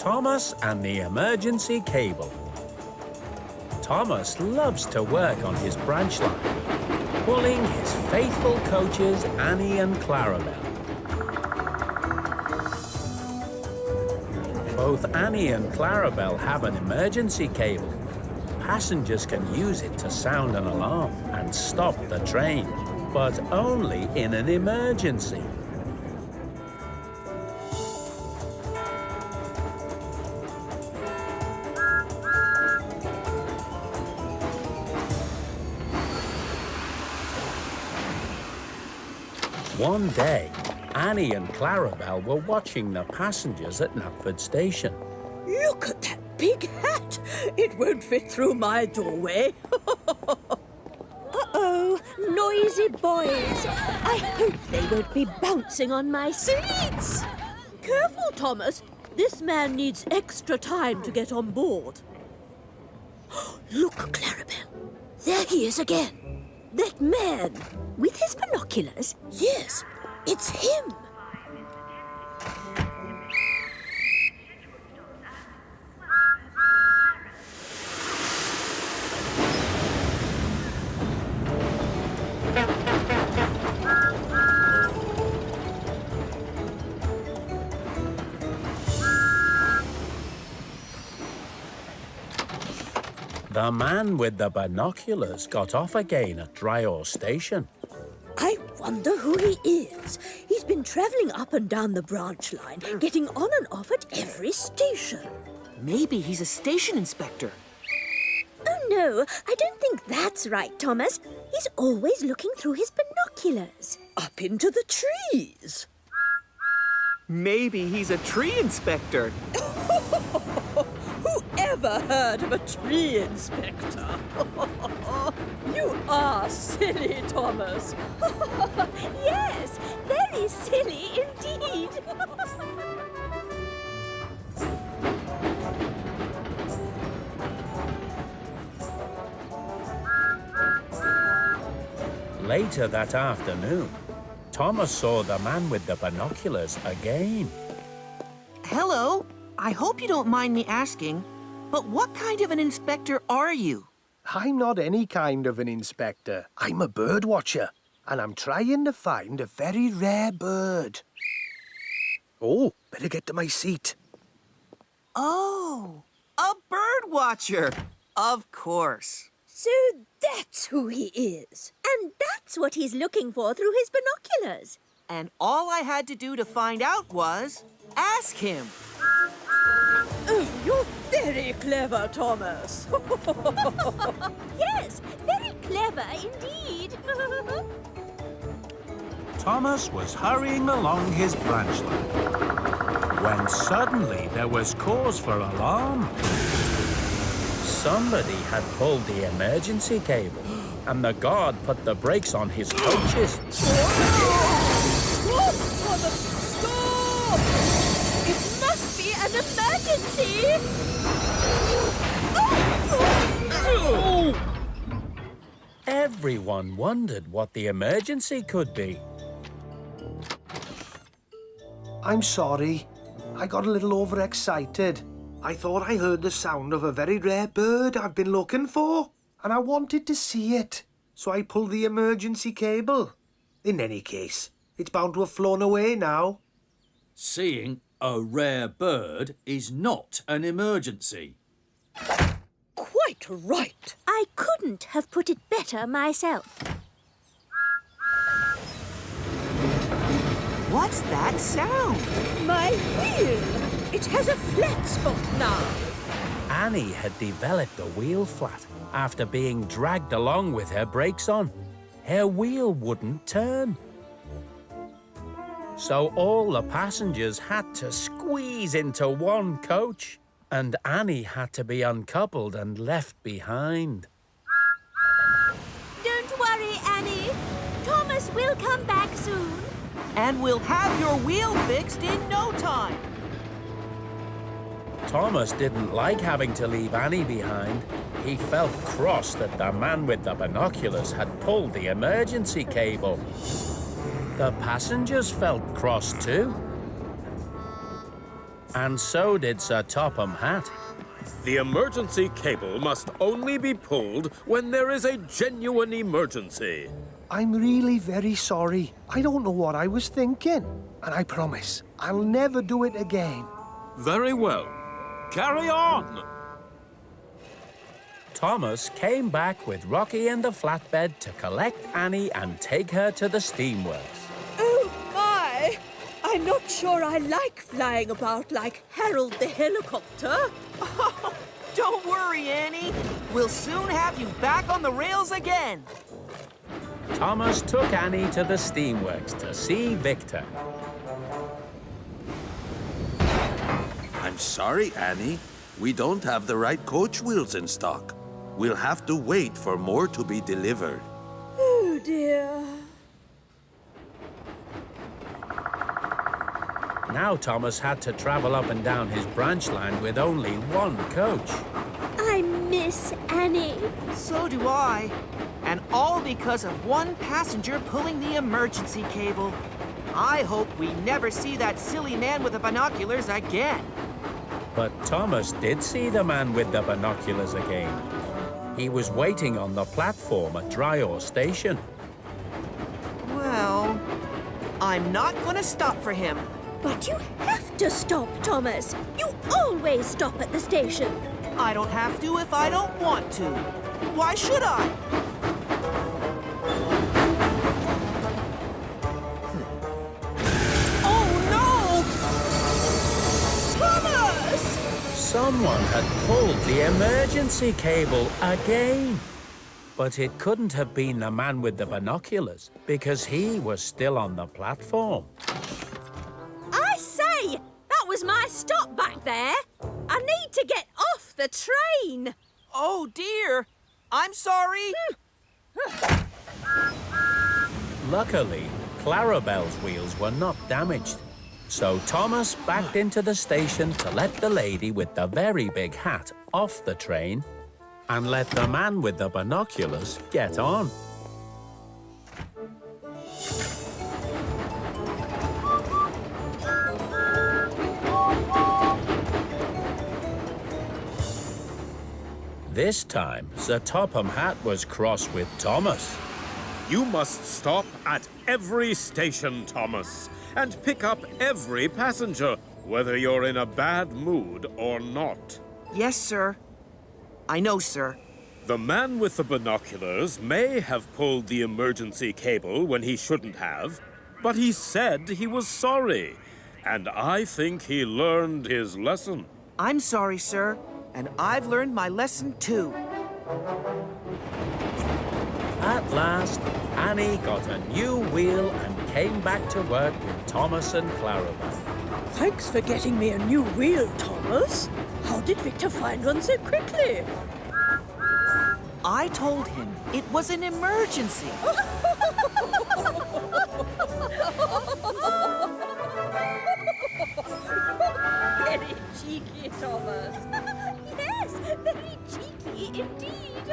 Thomas and the emergency cable. Thomas loves to work on his branch line, pulling his faithful coaches Annie and Clarabelle. Both Annie and Clarabelle have an emergency cable. Passengers can use it to sound an alarm and stop the train, but only in an emergency. One day, Annie and Clarabelle were watching the passengers at Knapford Station. Look at that big hat! It won't fit through my doorway. Uh-oh, noisy boys. I hope they won't be bouncing on my seats. Careful, Thomas. This man needs extra time to get on board. Look, Clarabelle. There he is again. That man. With his binoculars? Yes, it's him. The man with the binoculars got off again at Dryhouse Station. I wonder who he is. He's been travelling up and down the branch line, getting on and off at every station. Maybe he's a station inspector. Oh, no, I don't think that's right, Thomas. He's always looking through his binoculars. Up into the trees. Maybe he's a tree inspector. Whoever heard of a tree inspector? You are silly, Thomas. Yes, very silly indeed. Later that afternoon, Thomas saw the man with the binoculars again. Hello. I hope you don't mind me asking, but what kind of an inspector are you? I'm not any kind of an inspector. I'm a bird watcher, and I'm trying to find a very rare bird. Oh, better get to my seat. Oh, a bird watcher. Of course. So that's who he is. And that's what he's looking for through his binoculars. And all I had to do to find out was ask him. Oh, you're very clever, Thomas. Yes, very clever indeed. Thomas was hurrying along his branch line when suddenly there was cause for alarm. Somebody had pulled the emergency cable, and the guard put the brakes on his coaches. Stop, Thomas! Stop! It must be an emergency! Everyone wondered what the emergency could be. I'm sorry. I got a little overexcited. I thought I heard the sound of a very rare bird I've been looking for, and I wanted to see it, so I pulled the emergency cable. In any case, it's bound to have flown away now. Seeing a rare bird is not an emergency. Quite right. I couldn't have put it better myself. What's that sound? My wheel! It has a flat spot now. Annie had developed a wheel flat after being dragged along with her brakes on. Her wheel wouldn't turn. So all the passengers had to squeeze into one coach, and Annie had to be uncoupled and left behind. Don't worry, Annie. Thomas will come back soon. And we'll have your wheel fixed in no time. Thomas didn't like having to leave Annie behind. He felt cross that the man with the binoculars had pulled the emergency cable. The passengers felt cross too. And so did Sir Topham Hatt. The emergency cable must only be pulled when there is a genuine emergency. I'm really very sorry. I don't know what I was thinking. And I promise, I'll never do it again. Very well. Carry on! Thomas came back with Rocky and the flatbed to collect Annie and take her to the steamworks. Oh, my! I'm not sure I like flying about like Harold the helicopter. Oh, don't worry, Annie. We'll soon have you back on the rails again. Thomas took Annie to the steamworks to see Victor. I'm sorry, Annie. We don't have the right coach wheels in stock. We'll have to wait for more to be delivered. Oh, dear. Now Thomas had to travel up and down his branch line with only one coach. I miss Annie. So do I. And all because of one passenger pulling the emergency cable. I hope we never see that silly man with the binoculars again. But Thomas did see the man with the binoculars again. He was waiting on the platform at Dryore Station. Well, I'm not gonna stop for him. But you have to stop, Thomas. You always stop at the station. I don't have to if I don't want to. Why should I? Oh, no! Thomas! Someone had pulled the emergency cable again. But it couldn't have been the man with the binoculars because he was still on the platform. I say, that was my stop back there. I need to get off the train. Oh, dear. I'm sorry. Luckily, Clarabelle's wheels were not damaged. So Thomas backed into the station to let the lady with the very big hat off the train and let the man with the binoculars get on. This time, Sir Topham Hatt was cross with Thomas. You must stop at every station, Thomas, and pick up every passenger, whether you're in a bad mood or not. Yes, sir. I know, sir. The man with the binoculars may have pulled the emergency cable when he shouldn't have, but he said he was sorry, and I think he learned his lesson. I'm sorry, sir. And I've learned my lesson, too. At last, Annie got a new wheel and came back to work with Thomas and Clarabelle. Thanks for getting me a new wheel, Thomas. How did Victor find one so quickly? I told him it was an emergency. Very cheeky, Thomas. Yes, very cheeky indeed.